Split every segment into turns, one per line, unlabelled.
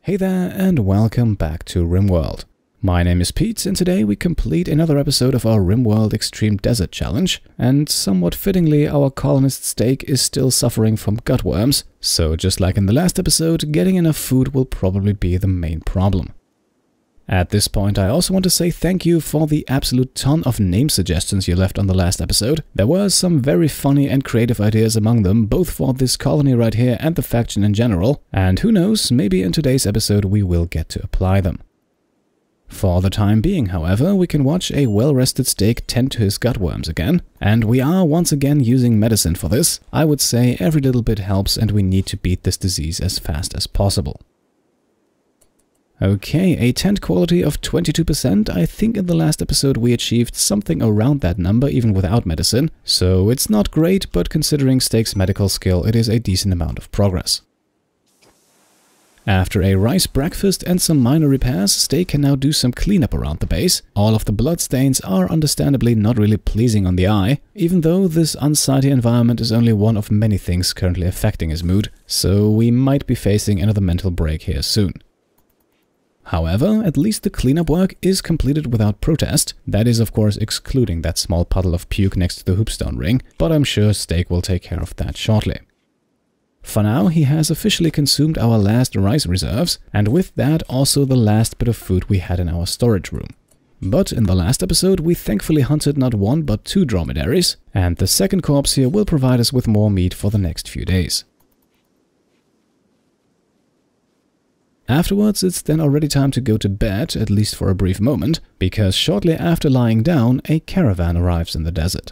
Hey there and welcome back to Rimworld. My name is Pete and today we complete another episode of our Rimworld Extreme Desert Challenge, and somewhat fittingly our colonist steak is still suffering from gutworms, so just like in the last episode, getting enough food will probably be the main problem. At this point I also want to say thank you for the absolute ton of name suggestions you left on the last episode. There were some very funny and creative ideas among them, both for this colony right here and the faction in general, and who knows, maybe in today's episode we will get to apply them. For the time being, however, we can watch a well-rested steak tend to his gutworms again, and we are once again using medicine for this. I would say every little bit helps and we need to beat this disease as fast as possible. Okay, a tent quality of 22%. I think in the last episode we achieved something around that number even without medicine, so it's not great, but considering steak's medical skill, it is a decent amount of progress. After a rice breakfast and some minor repairs, steak can now do some cleanup around the base. All of the bloodstains are understandably not really pleasing on the eye, even though this unsightly environment is only one of many things currently affecting his mood, so we might be facing another mental break here soon. However, at least the cleanup work is completed without protest. That is of course excluding that small puddle of puke next to the hoopstone ring, but I'm sure steak will take care of that shortly. For now, he has officially consumed our last rice reserves, and with that also the last bit of food we had in our storage room. But in the last episode we thankfully hunted not one but two dromedaries, and the second corpse here will provide us with more meat for the next few days. Afterwards, it's then already time to go to bed, at least for a brief moment, because shortly after lying down, a caravan arrives in the desert.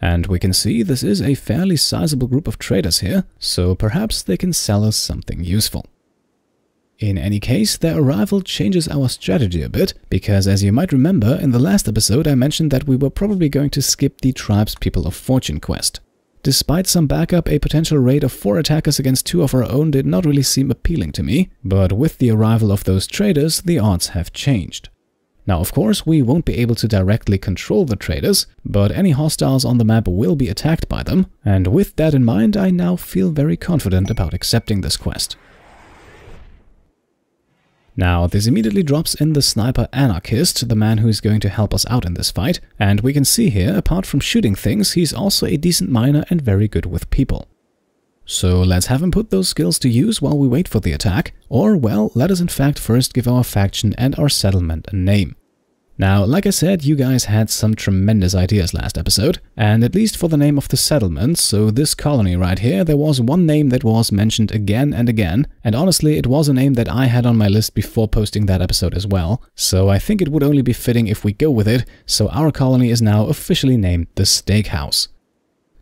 And we can see this is a fairly sizable group of traders here, so perhaps they can sell us something useful. In any case, their arrival changes our strategy a bit, because as you might remember, in the last episode I mentioned that we were probably going to skip the Tribespeople of Fortune quest. Despite some backup, a potential raid of 4 attackers against 2 of our own did not really seem appealing to me, but with the arrival of those traders, the odds have changed. Now of course we won't be able to directly control the traders, but any hostiles on the map will be attacked by them, and with that in mind I now feel very confident about accepting this quest. Now, this immediately drops in the sniper anarchist, the man who is going to help us out in this fight, and we can see here, apart from shooting things, he's also a decent miner and very good with people. So let's have him put those skills to use while we wait for the attack, or well, let us in fact first give our faction and our settlement a name. Now, like I said, you guys had some tremendous ideas last episode, and at least for the name of the settlement, so this colony right here, there was one name that was mentioned again and again, and honestly it was a name that I had on my list before posting that episode as well, so I think it would only be fitting if we go with it, so our colony is now officially named the Steakhouse.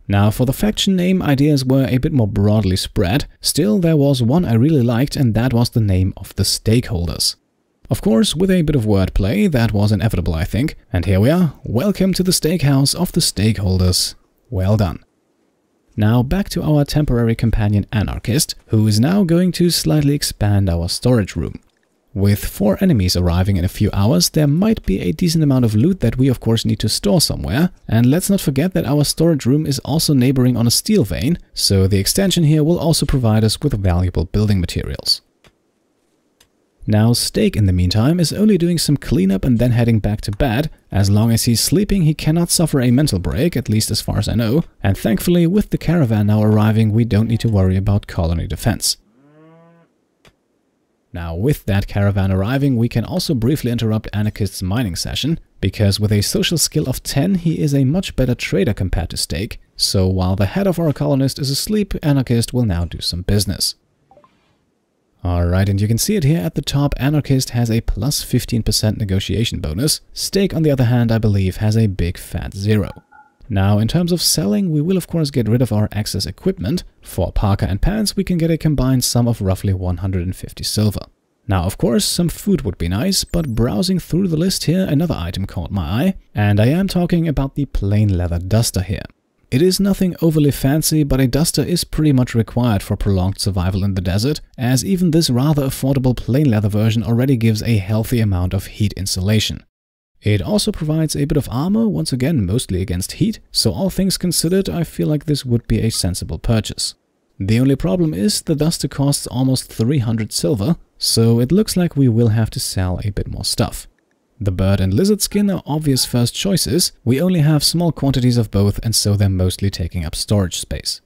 Now for the faction name, ideas were a bit more broadly spread, still there was one I really liked, and that was the name of the Stakeholders. Of course, with a bit of wordplay, that was inevitable I think, and here we are, welcome to the Steakhouse of the Stakeholders. Well done. Now back to our temporary companion anarchist, who is now going to slightly expand our storage room. With 4 enemies arriving in a few hours, there might be a decent amount of loot that we of course need to store somewhere, and let's not forget that our storage room is also neighboring on a steel vein, so the extension here will also provide us with valuable building materials. Now Steak in the meantime is only doing some cleanup and then heading back to bed. As long as he's sleeping he cannot suffer a mental break, at least as far as I know, and thankfully with the caravan now arriving we don't need to worry about colony defense. Now with that caravan arriving we can also briefly interrupt Anarchist's mining session, because with a social skill of 10 he is a much better trader compared to Steak, so while the head of our colonist is asleep, Anarchist will now do some business. Alright, and you can see it here at the top, Anarchist has a plus 15% negotiation bonus. Steak, on the other hand, I believe has a big fat 0. Now, in terms of selling, we will of course get rid of our excess equipment. For parka and pants, we can get a combined sum of roughly 150 silver. Now, of course, some food would be nice, but browsing through the list here, another item caught my eye, and I am talking about the plain leather duster here. It is nothing overly fancy, but a duster is pretty much required for prolonged survival in the desert, as even this rather affordable plain leather version already gives a healthy amount of heat insulation. It also provides a bit of armor, once again mostly against heat, so all things considered I feel like this would be a sensible purchase. The only problem is the duster costs almost 300 silver, so it looks like we will have to sell a bit more stuff. The bird and lizard skin are obvious first choices. We only have small quantities of both, and so they're mostly taking up storage space.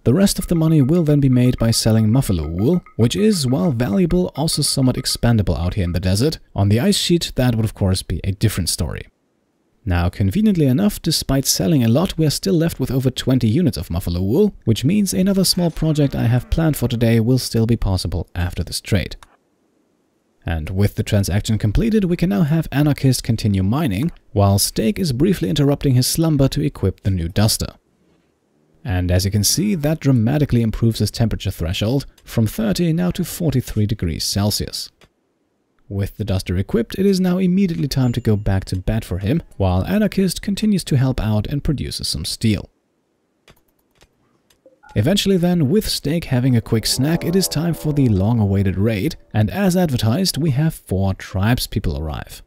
The rest of the money will then be made by selling buffalo wool, which is, while valuable, also somewhat expendable out here in the desert. On the ice sheet, that would of course be a different story. Now, conveniently enough, despite selling a lot, we are still left with over 20 units of buffalo wool, which means another small project I have planned for today will still be possible after this trade. And with the transaction completed, we can now have Anarchist continue mining, while Steak is briefly interrupting his slumber to equip the new duster. And as you can see, that dramatically improves his temperature threshold from 30 now to 43 degrees Celsius. With the duster equipped, it is now immediately time to go back to bed for him, while Anarchist continues to help out and produces some steel. Eventually then, with Steak having a quick snack, it is time for the long-awaited raid, and as advertised, we have 4 tribespeople arrive.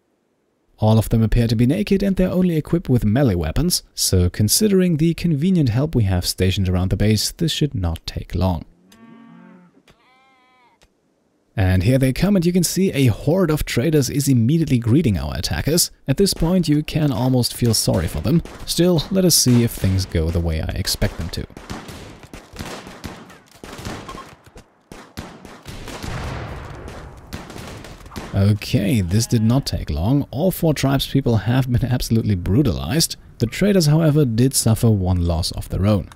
All of them appear to be naked and they're only equipped with melee weapons, so considering the convenient help we have stationed around the base, this should not take long. And here they come, and you can see a horde of traders is immediately greeting our attackers. At this point you can almost feel sorry for them. Still, let us see if things go the way I expect them to. Okay, this did not take long. All 4 tribespeople have been absolutely brutalized. The traders, however, did suffer 1 loss of their own.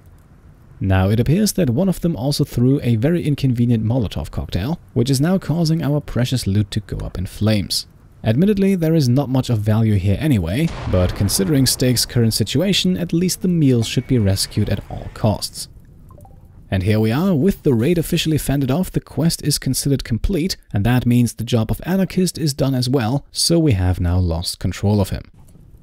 Now, it appears that one of them also threw a very inconvenient Molotov cocktail, which is now causing our precious loot to go up in flames. Admittedly, there is not much of value here anyway, but considering Steak's current situation, at least the meals should be rescued at all costs. And here we are, with the raid officially fended off, the quest is considered complete, and that means the job of Anarchist is done as well, so we have now lost control of him.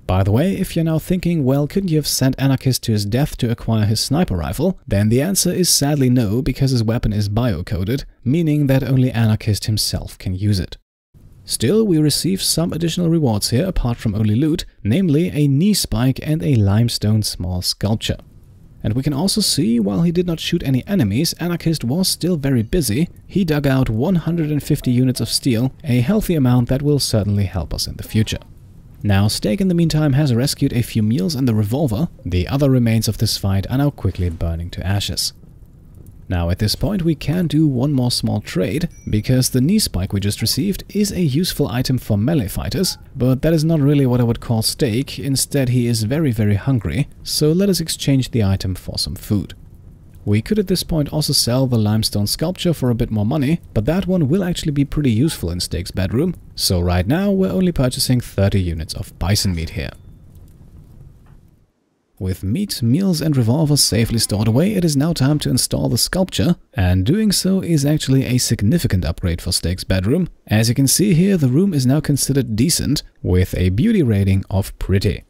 By the way, if you're now thinking, well, couldn't you have sent Anarchist to his death to acquire his sniper rifle? Then the answer is sadly no, because his weapon is bio-coded, meaning that only Anarchist himself can use it. Still, we receive some additional rewards here apart from only loot, namely a knee spike and a limestone small sculpture. And we can also see, while he did not shoot any enemies, Anarchist was still very busy. He dug out 150 units of steel, a healthy amount that will certainly help us in the future. Now, Steak in the meantime has rescued a few meals and the revolver. The other remains of this fight are now quickly burning to ashes. Now at this point we can do one more small trade, because the knee spike we just received is a useful item for melee fighters, but that is not really what I would call Steak. Instead, he is very hungry, so let us exchange the item for some food. We could at this point also sell the limestone sculpture for a bit more money, but that one will actually be pretty useful in Steak's bedroom, so right now we're only purchasing 30 units of bison meat here. With meat, meals and revolvers safely stored away, it is now time to install the sculpture, and doing so is actually a significant upgrade for Steak's bedroom. As you can see here, the room is now considered decent, with a beauty rating of pretty.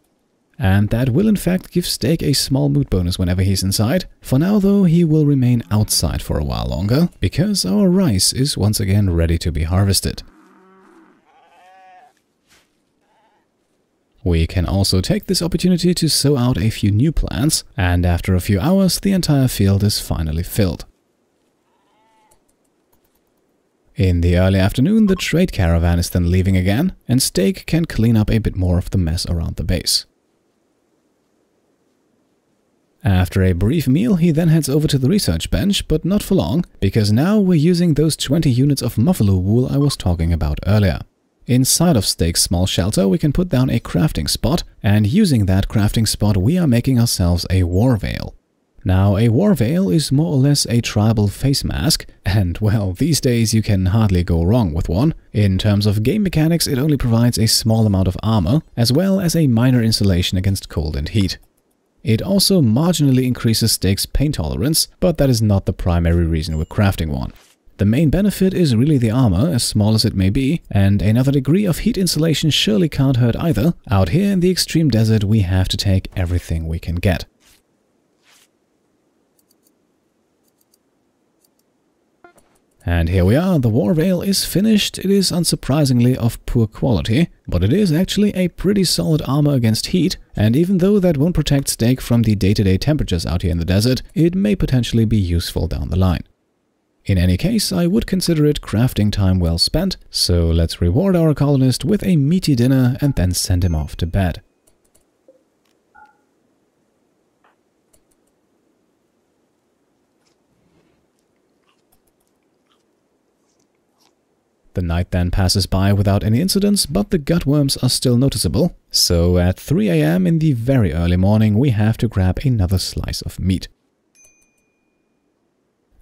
And that will in fact give Steak a small mood bonus whenever he's inside. For now though, he will remain outside for a while longer, because our rice is once again ready to be harvested. We can also take this opportunity to sow out a few new plants, and after a few hours the entire field is finally filled. In the early afternoon, the trade caravan is then leaving again, and Steak can clean up a bit more of the mess around the base. After a brief meal, he then heads over to the research bench, but not for long, because now we're using those 20 units of buffalo wool I was talking about earlier. Inside of Steak's small shelter, we can put down a crafting spot, and using that crafting spot we are making ourselves a war veil. Now, a war veil is more or less a tribal face mask, and well, these days you can hardly go wrong with one. In terms of game mechanics, it only provides a small amount of armor, as well as a minor insulation against cold and heat. It also marginally increases Steak's pain tolerance, but that is not the primary reason we're crafting one. The main benefit is really the armor, as small as it may be, and another degree of heat insulation surely can't hurt either. Out here in the extreme desert we have to take everything we can get. And here we are, the war veil is finished. It is unsurprisingly of poor quality, but it is actually a pretty solid armor against heat, and even though that won't protect Steak from the day-to-day temperatures out here in the desert, it may potentially be useful down the line. In any case, I would consider it crafting time well spent, so let's reward our colonist with a meaty dinner and then send him off to bed. The night then passes by without any incidents, but the gutworms are still noticeable, so at 3 AM in the very early morning we have to grab another slice of meat.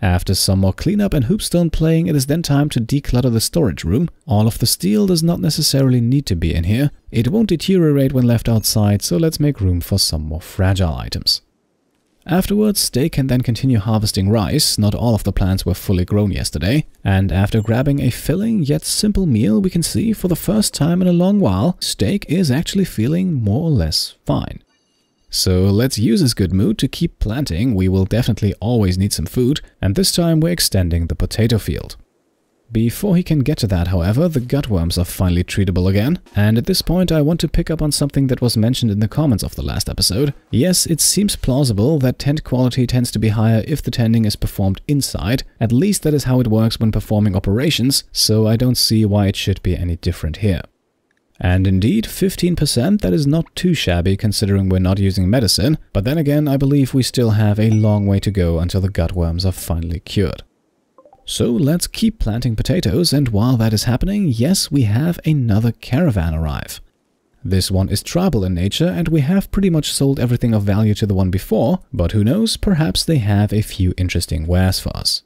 After some more cleanup and hoopstone playing, it is then time to declutter the storage room. All of the steel does not necessarily need to be in here. It won't deteriorate when left outside, so let's make room for some more fragile items. Afterwards, Steak can then continue harvesting rice. Not all of the plants were fully grown yesterday, and after grabbing a filling yet simple meal, we can see for the first time in a long while, Steak is actually feeling more or less fine. So let's use his good mood to keep planting. We will definitely always need some food, and this time we're extending the potato field. Before he can get to that, however, the gutworms are finally treatable again, and at this point I want to pick up on something that was mentioned in the comments of the last episode. Yes, it seems plausible that tent quality tends to be higher if the tending is performed inside. At least that is how it works when performing operations, so I don't see why it should be any different here. And indeed, 15%, that is not too shabby considering we're not using medicine, but then again I believe we still have a long way to go until the gutworms are finally cured. So let's keep planting potatoes, and while that is happening, yes, we have another caravan arrive. This one is tribal in nature, and we have pretty much sold everything of value to the one before, but who knows, perhaps they have a few interesting wares for us.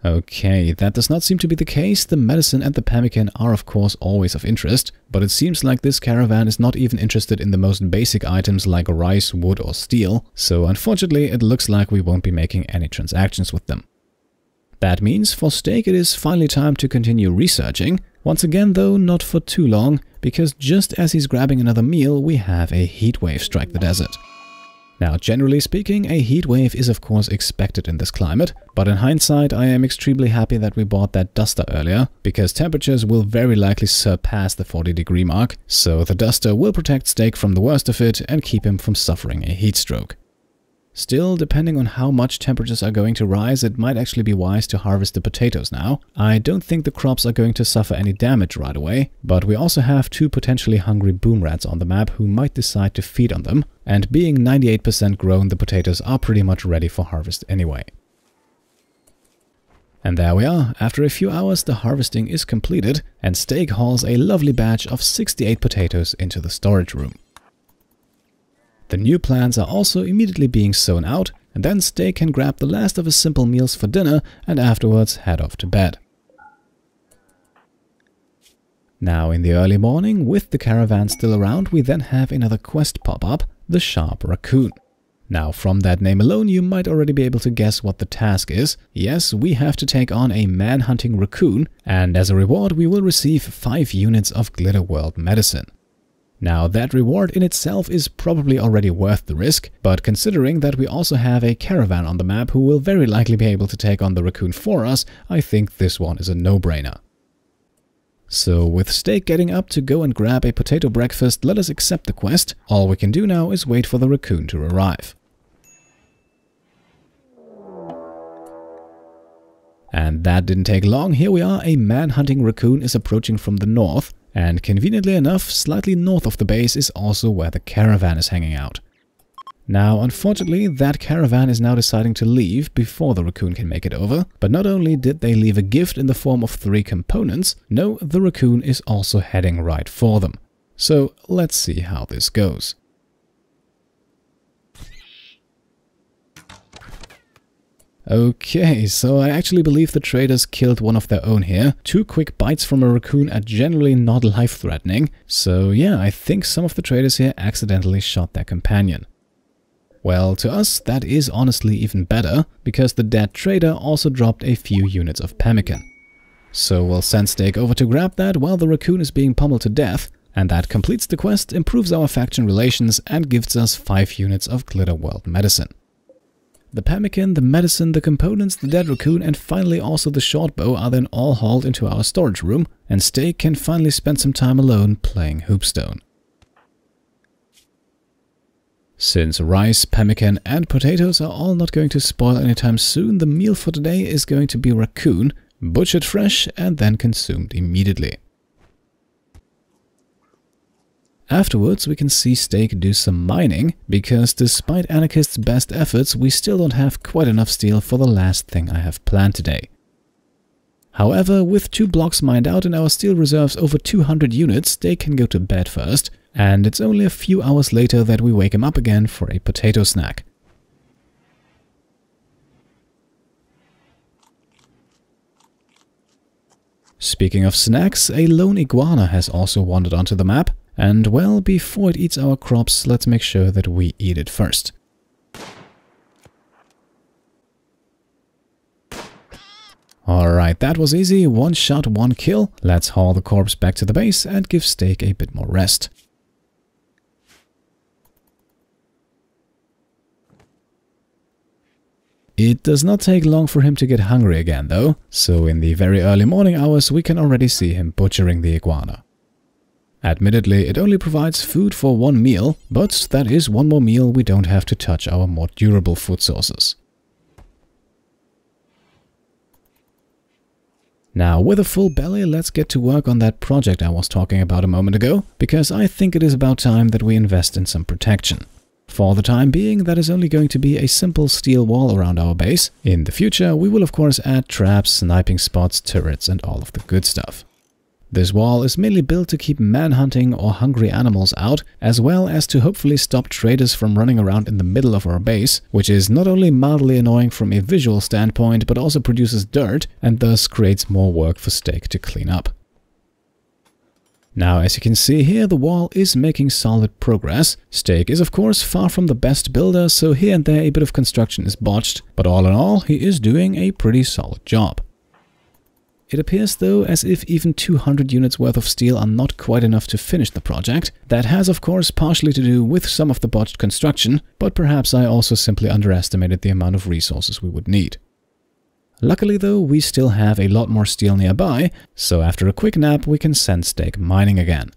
Okay, that does not seem to be the case. The medicine and the pemmican are of course always of interest, but it seems like this caravan is not even interested in the most basic items like rice, wood or steel, so unfortunately it looks like we won't be making any transactions with them. That means for Steak it is finally time to continue researching, once again though not for too long, because just as he's grabbing another meal we have a heatwave strike the desert. Now, generally speaking, a heat wave is of course expected in this climate, but in hindsight I am extremely happy that we bought that duster earlier, because temperatures will very likely surpass the 40-degree mark, so the duster will protect Steak from the worst of it and keep him from suffering a heat stroke. Still, depending on how much temperatures are going to rise, it might actually be wise to harvest the potatoes now. I don't think the crops are going to suffer any damage right away, but we also have two potentially hungry boom rats on the map who might decide to feed on them, and being 98% grown, the potatoes are pretty much ready for harvest anyway. And there we are. After a few hours the harvesting is completed, and Steak hauls a lovely batch of 68 potatoes into the storage room. The new plants are also immediately being sown out, and then Steak can grab the last of his simple meals for dinner and afterwards head off to bed. Now in the early morning, with the caravan still around, we then have another quest pop up, the Sharp Raccoon. Now from that name alone you might already be able to guess what the task is. Yes, we have to take on a man-hunting raccoon, and as a reward we will receive 5 units of Glitterworld medicine. Now that reward in itself is probably already worth the risk, but considering that we also have a caravan on the map who will very likely be able to take on the raccoon for us, I think this one is a no-brainer. So with Steak getting up to go and grab a potato breakfast, let us accept the quest. All we can do now is wait for the raccoon to arrive. And that didn't take long. Here we are, a man-hunting raccoon is approaching from the north. And conveniently enough, slightly north of the base is also where the caravan is hanging out. Now, unfortunately, that caravan is now deciding to leave before the raccoon can make it over. But not only did they leave a gift in the form of 3 components, no, the raccoon is also heading right for them. So let's see how this goes. Okay, so I actually believe the traders killed one of their own here. 2 quick bites from a raccoon are generally not life-threatening, so yeah, I think some of the traders here accidentally shot their companion. Well, to us that is honestly even better, because the dead trader also dropped a few units of pemmican. So we'll send Steak over to grab that while the raccoon is being pummeled to death, and that completes the quest, improves our faction relations, and gives us 5 units of Glitterworld medicine. The pemmican, the medicine, the components, the dead raccoon, and finally also the short bow are then all hauled into our storage room, and Steak can finally spend some time alone playing Hoopstone. Since rice, pemmican, and potatoes are all not going to spoil anytime soon, the meal for today is going to be raccoon, butchered fresh and then consumed immediately. Afterwards, we can see Steak do some mining, because despite Anarchist's best efforts, we still don't have quite enough steel for the last thing I have planned today. However, with 2 blocks mined out and our steel reserves over 200 units, Steak can go to bed first, and it's only a few hours later that we wake him up again for a potato snack. Speaking of snacks, a lone iguana has also wandered onto the map, and well, before it eats our crops, let's make sure that we eat it first. Alright, that was easy. 1 shot, 1 kill. Let's haul the corpse back to the base and give Steak a bit more rest. It does not take long for him to get hungry again though, so in the very early morning hours we can already see him butchering the iguana. Admittedly, it only provides food for 1 meal, but that is 1 more meal we don't have to touch our more durable food sources. Now, with a full belly, let's get to work on that project I was talking about a moment ago, because I think it is about time that we invest in some protection. For the time being, that is only going to be a simple steel wall around our base. In the future, we will of course add traps, sniping spots, turrets and all of the good stuff. This wall is mainly built to keep manhunting or hungry animals out, as well as to hopefully stop traders from running around in the middle of our base, which is not only mildly annoying from a visual standpoint, but also produces dirt and thus creates more work for Steak to clean up. Now, as you can see here, the wall is making solid progress. Steak is of course far from the best builder, so here and there a bit of construction is botched, but all in all, he is doing a pretty solid job. It appears though as if even 200 units worth of steel are not quite enough to finish the project. That has of course partially to do with some of the botched construction, but perhaps I also simply underestimated the amount of resources we would need. Luckily though, we still have a lot more steel nearby, so after a quick nap we can send Steak mining again.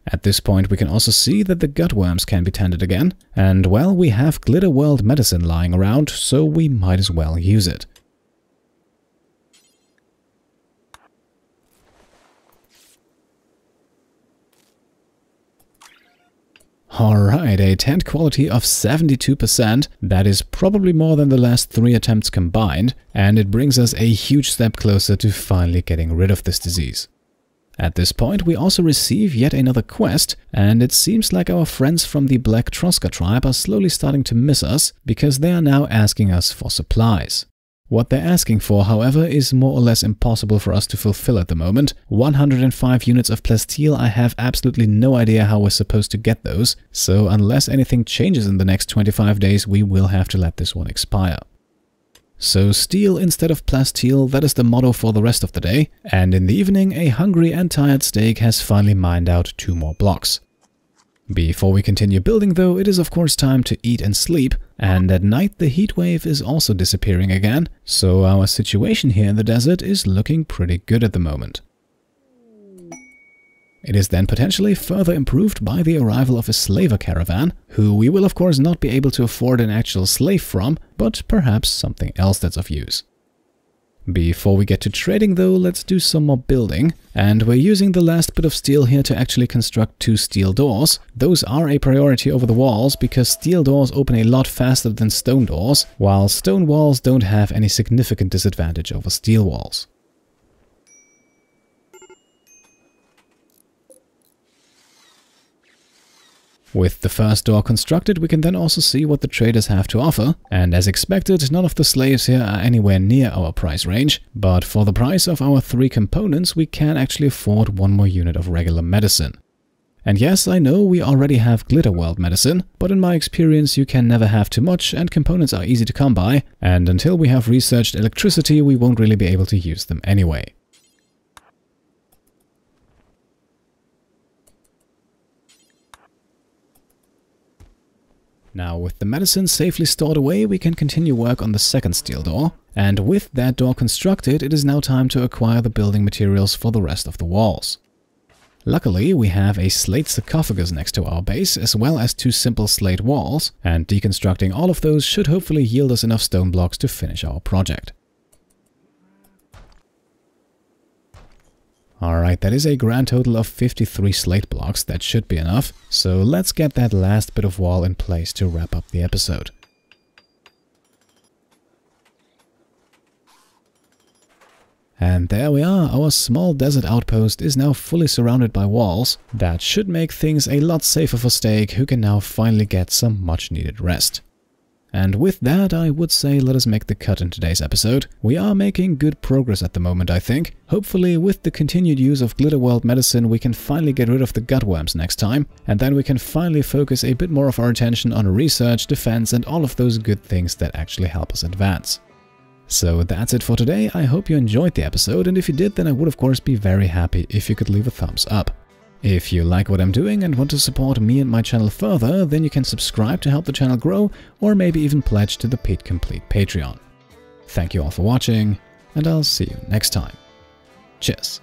At this point we can also see that the gutworms can be tended again, and well, we have Glitter World medicine lying around, so we might as well use it. Alright, a tent quality of 72%, that is probably more than the last 3 attempts combined, and it brings us a huge step closer to finally getting rid of this disease. At this point we also receive yet another quest, and it seems like our friends from the Black Troska tribe are slowly starting to miss us, because they are now asking us for supplies. What they're asking for, however, is more or less impossible for us to fulfill at the moment. 105 units of plasteel, I have absolutely no idea how we're supposed to get those, so unless anything changes in the next 25 days, we will have to let this one expire. So steel instead of plasteel, that is the motto for the rest of the day, and in the evening a hungry and tired Steak has finally mined out 2 more blocks. Before we continue building though, it is of course time to eat and sleep, and at night the heat wave is also disappearing again, so our situation here in the desert is looking pretty good at the moment. It is then potentially further improved by the arrival of a slaver caravan, who we will of course not be able to afford an actual slave from, but perhaps something else that's of use. Before we get to trading though, let's do some more building, and we're using the last bit of steel here to actually construct 2 steel doors. Those are a priority over the walls, because steel doors open a lot faster than stone doors, while stone walls don't have any significant disadvantage over steel walls. With the first door constructed, we can then also see what the traders have to offer, and as expected, none of the slaves here are anywhere near our price range, but for the price of our 3 components, we can actually afford 1 more unit of regular medicine. And yes, I know we already have Glitter World medicine, but in my experience you can never have too much, and components are easy to come by, and until we have researched electricity, we won't really be able to use them anyway. Now, with the medicine safely stored away, we can continue work on the second steel door. And with that door constructed, it is now time to acquire the building materials for the rest of the walls. Luckily, we have a slate sarcophagus next to our base, as well as 2 simple slate walls, and deconstructing all of those should hopefully yield us enough stone blocks to finish our project. Alright, that is a grand total of 53 slate blocks. That should be enough, so let's get that last bit of wall in place to wrap up the episode. And there we are, our small desert outpost is now fully surrounded by walls. That should make things a lot safer for Steak, who can now finally get some much needed rest. And with that, I would say let us make the cut in today's episode. We are making good progress at the moment, I think. Hopefully, with the continued use of Glitterworld medicine, we can finally get rid of the gutworms next time, and then we can finally focus a bit more of our attention on research, defense, and all of those good things that actually help us advance. So that's it for today. I hope you enjoyed the episode, and if you did, then I would of course be very happy if you could leave a thumbs up. If you like what I'm doing and want to support me and my channel further, then you can subscribe to help the channel grow, or maybe even pledge to the Pete Complete Patreon. Thank you all for watching, and I'll see you next time. Cheers.